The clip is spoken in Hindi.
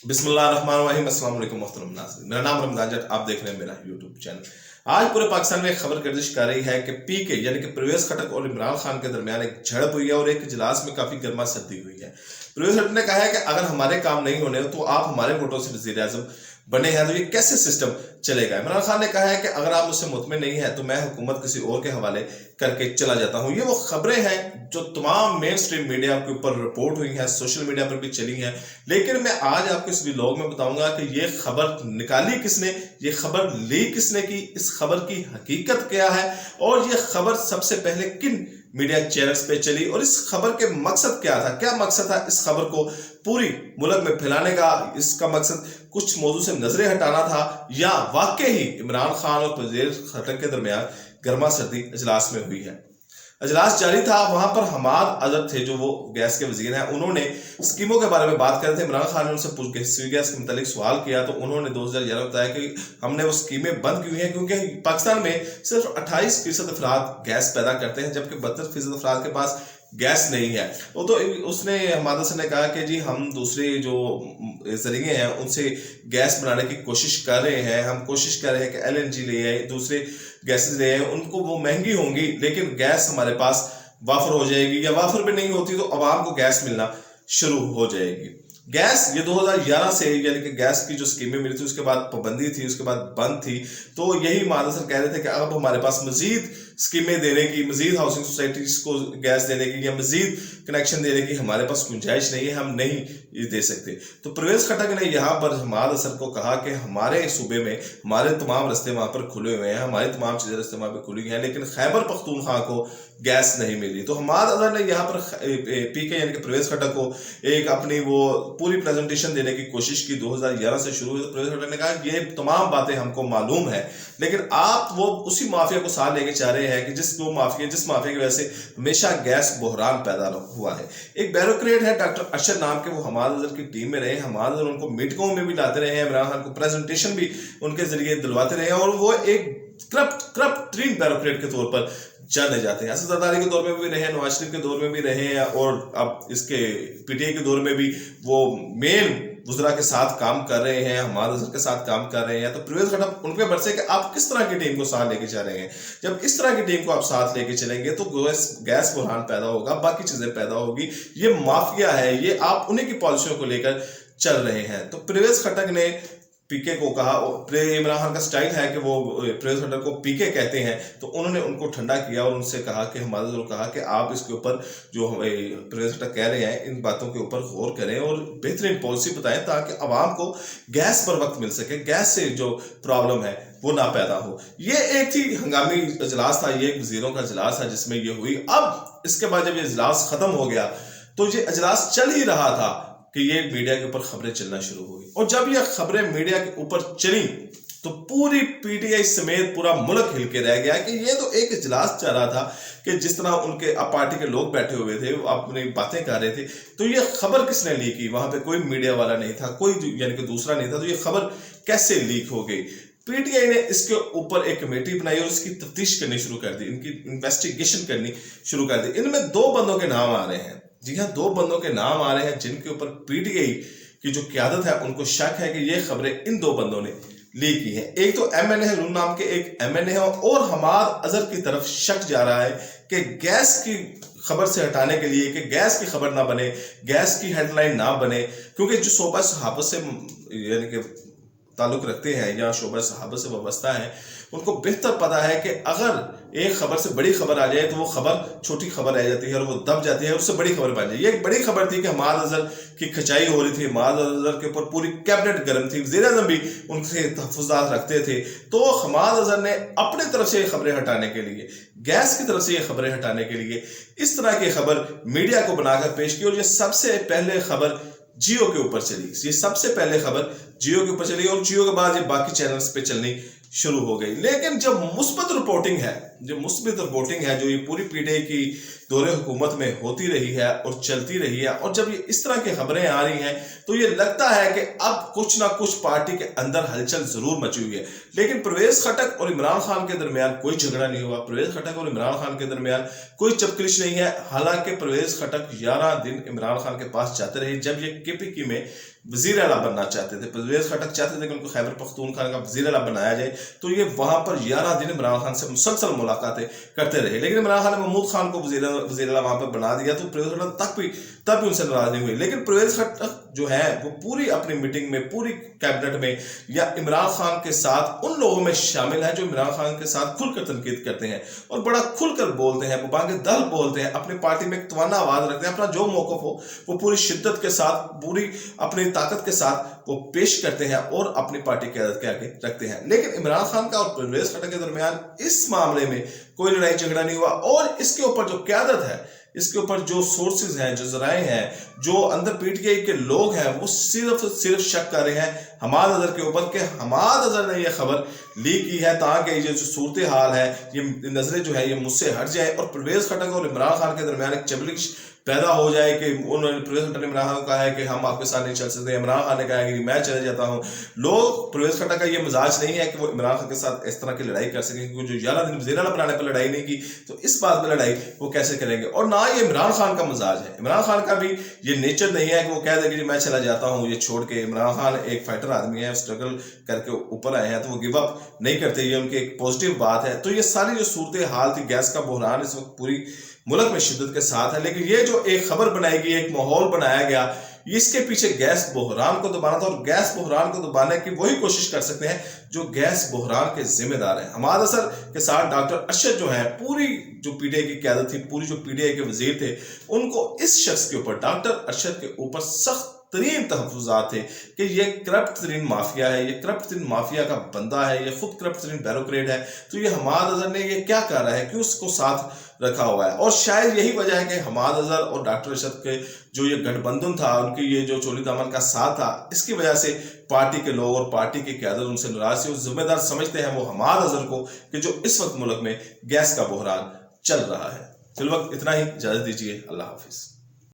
बिस्मिल्लाहिर्रहमानिर्रहीम, अस्सलाम वालेकुम मोहतरम नाज़रीन। मेरा नाम रमजान जट, आप देख रहे हैं मेरा यूट्यूब चैनल। आज पूरे पाकिस्तान में एक खबर गर्दिश कर रही है कि पीके यानी कि परवेज खटक और इमरान खान के दरमियान एक झड़प हुई है और एक इजलास में काफी गर्मा सर्दी हुई है। परवेज खटक ने कहा है कि अगर हमारे काम नहीं होने तो आप हमारे वोटों से वज़ीर आज़म बने हैं तो ये कैसे सिस्टम चलेगा। इमरान खान ने कहा है कि अगर आप मुझसे मुतमिन नहीं है तो मैं हुकूमत किसी और के हवाले करके चला जाता हूं। ये वो खबरें हैं जो तमाम मेन स्ट्रीम मीडिया के ऊपर रिपोर्ट हुई हैं, सोशल मीडिया पर भी चली हैं, लेकिन मैं आज आपको इस व्लॉग में बताऊंगा कि ये खबर निकाली किसने, ये खबर ली किसने की, इस खबर की हकीकत क्या है और ये खबर सबसे पहले किन मीडिया चैनल्स पे चली और इस खबर के मकसद क्या था, क्या मकसद था इस खबर को पूरी मुल्क में फैलाने का। इसका मकसद कुछ मौजू से नजरें हटाना था या वाकई ही इमरान खान और परवेज खटक के दरमियान गर्मा सर्दी इजलास में हुई है। इजलास जारी था, वहां पर हमाद अजहर थे जो वो गैस के वजीर हैं, उन्होंने स्कीमों के बारे में बात कर रहे थे। इमरान खान ने उनसे सुई गैस के मुतालिक सवाल किया तो उन्होंने 2011 बताया कि हमने वो स्कीमें बंद की हुई हैं क्योंकि पाकिस्तान में सिर्फ 28% अफराद गैस पैदा करते हैं जबकि 32% अफराद के पास गैस नहीं है। वो तो उसने हमाद अजहर ने कहा कि जी हम दूसरे जो जरिए हैं उनसे गैस बनाने की कोशिश कर रहे हैं, हम कोशिश कर रहे हैं कि LNG ले आए, दूसरे गैसेज ले आए, उनको वो महंगी होंगी लेकिन गैस हमारे पास वाफर हो जाएगी, या वाफर भी नहीं होती तो आवाम को गैस मिलना शुरू हो जाएगी। गैस ये 2011 से यानी कि गैस की जो स्कीमें मिली थी उसके बाद पाबंदी थी, उसके बाद बंद थी, तो यही हमाद अजहर कह रहे थे कि अब हमारे पास मजीद स्कीमें देने की, मजीद हाउसिंग सोसाइटीज को गैस देने की या मजीद कनेक्शन देने की हमारे पास गुंजाइश नहीं है, हम नहीं दे सकते। तो परवेज खटक ने यहाँ पर हमाद अजहर को कहा कि हमारे सूबे में हमारे तमाम रास्ते वहां पर खुले हुए हैं, हमारी तमाम चीजें रास्ते वहां पर खुली हैं, लेकिन खैबर पख्तूनख्वा को गैस नहीं मिली। तो हमाद अजहर ने यहाँ पर पीके यानी कि परवेज खटक को एक अपनी वो पूरी प्रेजेंटेशन देने की कोशिश की। 2011 से शुरू हुई तो परवेज खटक ने कहा ये तमाम बातें हमको मालूम है, लेकिन आप वो उसी माफिया को साथ लेके चाह रहे हैं कि जिस माफिया की वजह से हमेशा गैस बहरान पैदा हुआ है। एक ब्यूरोक्रेट है डॉक्टर अरशद नाम के, वो हमाद अजहर की टीम में रहे, हमाद अजहर उनको मीटिंगों में भी लाते रहे हैं, इमरान खान को प्रेजेंटेशन भी उनके जरिए दिलवाते रहे हैं और वो एक करप्ट ब्यूरोक्रेट के तौर पर जाने जाते हैं। असद जरदारी के दौर में भी रहे, नवाज शरीफ के दौर में भी रहे हैं और अब इसके PTI के दौर में भी वो मेन वज़रा के साथ काम कर रहे हैं, हमाद अजहर के साथ काम कर रहे हैं। तो परवेज खटक उनके बरसे कि आप किस तरह की टीम को साथ लेके जा रहे हैं। जब इस तरह की टीम को आप साथ लेके चलेंगे तो गैस बुरहान पैदा होगा, बाकी चीजें पैदा होगी। ये माफिया है, ये आप उन्हीं की पॉलिसियों को लेकर चल रहे हैं। तो परवेज खटक ने पीके को कहा, इमरान खान का स्टाइल है कि वो परवेज खटक को पीके कहते हैं, तो उन्होंने उनको ठंडा किया और उनसे कहा कि हमारे जो कहा कि आप इसके ऊपर जो परवेज खटक कह रहे हैं इन बातों के ऊपर गौर करें और बेहतरीन पॉलिसी बताएं ताकि आवाम को गैस पर वक्त मिल सके, गैस से जो प्रॉब्लम है वो ना पैदा हो। ये एक थी हंगामी इजलास था, ये एक वजीरों का इजलास था जिसमें ये हुई। अब इसके बाद जब ये इजलास खत्म हो गया तो ये इजलास चल ही रहा था कि ये मीडिया के ऊपर खबरें चलना शुरू हो गई और जब ये खबरें मीडिया के ऊपर चली तो पूरी PTI समेत पूरा मुल्क हिल के रह गया कि ये तो एक इजलास चल रहा था कि जिस तरह उनके पार्टी के लोग बैठे हुए थे अपनी बातें कर रहे थे, तो ये खबर किसने लीक की। वहां पे कोई मीडिया वाला नहीं था, कोई यानी कि दूसरा नहीं था, तो ये खबर कैसे लीक हो गई। PTI ने इसके ऊपर एक कमेटी बनाई और उसकी तफ्तीश करनी शुरू कर दी, इनकी इन्वेस्टिगेशन करनी शुरू कर दी। इनमें 2 बंदों के नाम आ रहे हैं, जी हाँ 2 बंदों के नाम आ रहे हैं जिनके ऊपर PTI की जो क्यादत है उनको शक है कि ये खबरें इन 2 बंदों ने लीक की है। एक तो MNA है, नून नाम के एक MNA है और हमाद अजहर की तरफ शक जा रहा है कि गैस की खबर से हटाने के लिए कि गैस की खबर ना बने, गैस की हेडलाइन ना बने, क्योंकि जो शोबा सहाबत से यानी कि ताल्लुक रखते हैं या शोबा सहाबत से वाबस्ता है उनको बेहतर पता है कि अगर एक खबर से बड़ी खबर आ जाए तो वो खबर छोटी खबर रह जाती है और वो दब जाती है, उससे बड़ी खबर बन जाए। ये एक बड़ी खबर थी कि हमाद अजहर की खचाई हो रही थी, हमाद अजहर के ऊपर पूरी कैबिनेट गर्म थी, वज़ीर आज़म भी उनसे तहफ़्फ़ुज़ात रखते थे। तो हमाद अजहर ने अपने तरफ से खबरें हटाने के लिए, गैस की तरफ से ये खबरें हटाने के लिए इस तरह की खबर मीडिया को बनाकर पेश की और ये सबसे पहले खबर जियो के ऊपर चली। ये सबसे पहले खबर जियो के ऊपर चली और जियो के बाद ये बाकी चैनल्स पे चलनी शुरू हो गई। लेकिन जब मुस्बत रिपोर्टिंग है जो मुस्बित वोटिंग है जो ये पूरी पीटीआई की दौरे हुकूमत में होती रही है और चलती रही है, और जब ये इस तरह की खबरें आ रही हैं तो ये लगता है कि अब कुछ ना कुछ पार्टी के अंदर हलचल जरूर मची हुई है। लेकिन परवेज खटक और इमरान खान के दरमियान कोई झगड़ा नहीं हुआ, परवेज खटक और इमरान खान के दरमियान कोई चपकलिश नहीं है। हालांकि परवेज खटक 11 दिन इमरान खान के पास जाते रहे जब ये केपीके में वजीर आला बनना चाहते थे। परवेज खटक चाहते थे कि उनको खैबर पख्तूनख्वा का वजीर आला बनाया जाए, तो ये वहां पर 11 दिन इमरान खान से मुसलसल मुलाकातें करते रहे। लेकिन इमरान खान ने महमूद खान को वजीर आला वहां पर बना दिया, तो परवेज खटक तब भी उनसे नाराज नहीं हुई। लेकिन परवेज खटक जो है वो पूरी अपनी मीटिंग में, पूरी कैबिनेट में या इमरान खान के साथ उन लोगों में शामिल है जो इमरान खान के साथ खुलकर तनकीद करते हैं और बड़ा खुलकर बोलते हैं, वो बांगे दल बोलते हैं, अपनी पार्टी में एक तवाना आवाज रखते हैं, अपना जो मौक़िफ़ हो वो पूरी शिद्दत के साथ, पूरी अपनी ताकत के साथ वो पेश करते हैं और अपनी पार्टी की क़यादत के आगे रखते हैं। लेकिन इमरान खान का और परवेज खटक के दरमियान इस मामले में कोई लड़ाई झगड़ा नहीं हुआ, और इसके ऊपर जो क़यादत है, इसके ऊपर जो सोर्सेज हैं, जो ज़राए हैं, जो अंदर पीटीआई के लोग हैं, वो सिर्फ शक कर रहे हैं हमाद अजहर के ऊपर कि हमाद अजहर ने यह खबर लीक की है ताकि ये जो सूरत हाल है, ये नजरें जो है ये मुझसे हट जाए और परवेज खटक और इमरान खान के दरमियान एक चबलिश पैदा हो जाए कि उन्होंने परवेज खटक ने इमरान खान को कहा है कि हम आपके साथ नहीं चल सकते, इमरान खान ने कहा है कि मैं चले जाता हूं। लोग, परवेज खटक का ये मिजाज नहीं है कि वो इमरान खान के साथ इस तरह की लड़ाई कर सकें, क्योंकि जो 11 दिन वज़ीर आला बनाने पर लड़ाई नहीं की तो इस बात पर लड़ाई वो कैसे करेंगे। और ना ये इमरान खान का मिजाज है, इमरान खान का भी ये नेचर नहीं है कि वो कह दे कि मैं चला जाता हूँ ये छोड़ के। इमरान खान एक फाइटर आदमी है, स्ट्रगल करके ऊपर आए हैं, तो वो गिव अप नहीं करते, ये उनकी एक पॉजिटिव बात है। तो ये सारी जो सूरत हाल थी, गैस का बहरान इस वक्त पूरी मुल्क में शिद्दत के साथ है, लेकिन ये जो एक खबर बनाई गई, एक माहौल बनाया गया, इसके पीछे गैस बहरान को दबाना था, और गैस बहरान को दबाने की वही कोशिश कर सकते हैं जो गैस बहरान के जिम्मेदार हैं। हमाद अजहर के साथ डॉक्टर अरशद जो है, पूरी जो पीटीआई की क़यादत थी, पूरी जो पीटीआई के वजीर थे, उनको इस शख्स के ऊपर, डॉक्टर अरशद के ऊपर सख्त तरीन तहफ़्फ़ुज़ात थे कि ये करप्ट तरीन माफिया है, ये करप्ट तरीन माफिया का बंदा है, ये खुद करप्ट तरीन ब्यूरोक्रेट है। तो ये हमाद अजहर ने ये क्या कर रहा है, क्यों उसको साथ रखा हुआ है। और शायद यही वजह है कि हमाद अजहर और डॉक्टर अरशद के जो ये गठबंधन था, उनकी ये जो चोली दामन का साथ था, इसकी वजह से पार्टी के लोग और पार्टी की क़यादत उनसे नाराज थी, जिम्मेदार समझते हैं वो हमाद अजहर को कि जो इस वक्त मुल्क में गैस का बहरान चल रहा है। फिलहाल इतना ही, इजाज़त दीजिए, अल्लाह हाफिज़।